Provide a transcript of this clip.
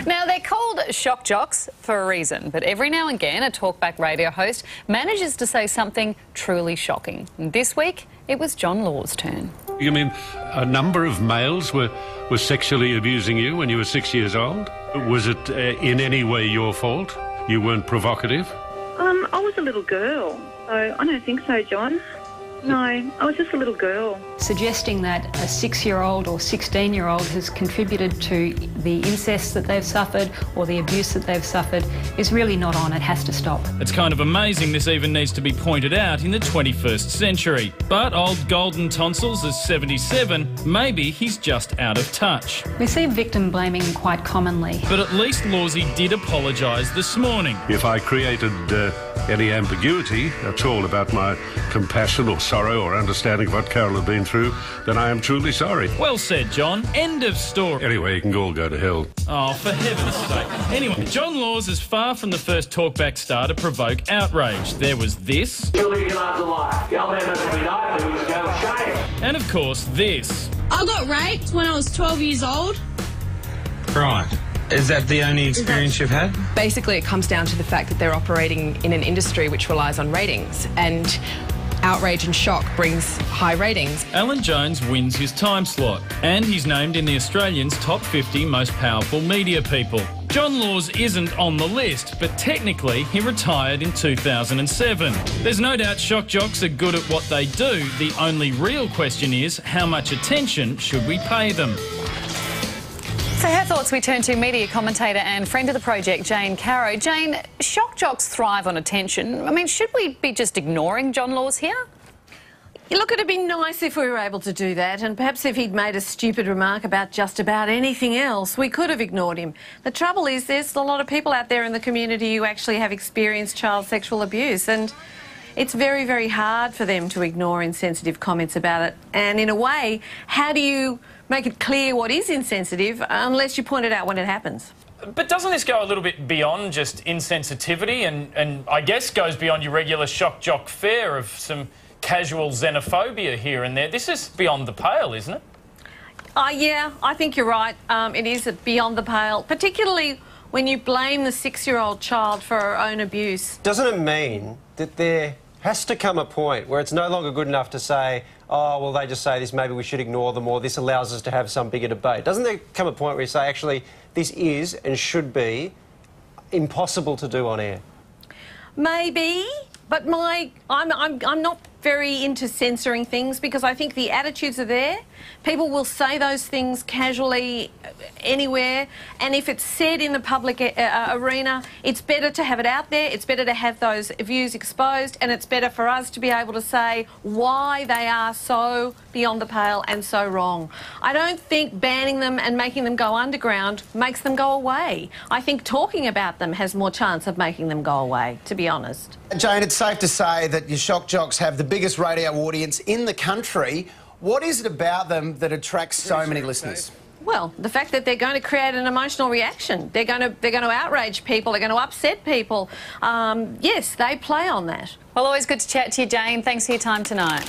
Now, they're called Shockjocks for a reason, but every now and again a talkback radio host manages to say something truly shocking. And this week, it was John Law's turn. You mean a number of males were sexually abusing you when you were 6 years old? Was it in any way your fault? You weren't provocative? I was a little girl, so I don't think so, John. No, I was just a little girl. Suggesting that a 6-year-old or 16-year-old has contributed to the incest that they've suffered or the abuse that they've suffered is really not on. It has to stop. It's kind of amazing this even needs to be pointed out in the 21st century. But old Golden Tonsils is 77. Maybe he's just out of touch. We see victim blaming quite commonly. But at least Lawsy did apologise this morning. If I created any ambiguity at all about my compassion or sorrow or understanding of what Carol had been through, then I am truly sorry. Well said, John. End of story. Anyway, you can all go to hell. Oh, for heaven's sake. Anyway, John Laws is far from the first talkback star to provoke outrage. There was this. And of course, this. I got raped when I was 12 years old. Right. Is that the only experience you've had? Basically, it comes down to the fact that they're operating in an industry which relies on ratings, and outrage and shock brings high ratings. Alan Jones wins his time slot, and he's named in the Australians' top 50 most powerful media people. John Laws isn't on the list, but technically he retired in 2007. There's no doubt Shockjocks are good at what they do. The only real question is, how much attention should we pay them? For her thoughts, we turn to media commentator and friend of the project, Jane Caro. Jane, Shockjocks thrive on attention. I mean, should we be just ignoring John Laws here? Yeah, look, it'd be nice if we were able to do that, and perhaps if he'd made a stupid remark about just about anything else, we could have ignored him. The trouble is there's a lot of people out there in the community who actually have experienced child sexual abuse, and it's very, very hard for them to ignore insensitive comments about it. And in a way, how do you make it clear what is insensitive unless you point it out when it happens? But doesn't this go a little bit beyond just insensitivity and I guess goes beyond your regular shock jock fare of some casual xenophobia here and there? This is beyond the pale, isn't it? Yeah, I think you're right. It is beyond the pale, particularly when you blame the 6-year-old child for her own abuse. Doesn't it mean that there has to come a point where it's no longer good enough to say, oh, well, they just say this, maybe we should ignore them, or this allows us to have some bigger debate? Doesn't there come a point where you say, actually, this is and should be impossible to do on air? Maybe, but I'm not very into censoring things because I think the attitudes are there. People will say those things casually anywhere, and if it's said in the public arena, it's better to have it out there, it's better to have those views exposed, and it's better for us to be able to say why they are so beyond the pale and so wrong. I don't think banning them and making them go underground makes them go away. I think talking about them has more chance of making them go away, to be honest. Jane, it's safe to say that your Shockjocks have the biggest radio audience in the country. What is it about them that attracts so many listeners? Well, the fact that they're going to create an emotional reaction. They're going to outrage people. They're going to upset people. Yes, they play on that. Well, always good to chat to you, Jane. Thanks for your time tonight.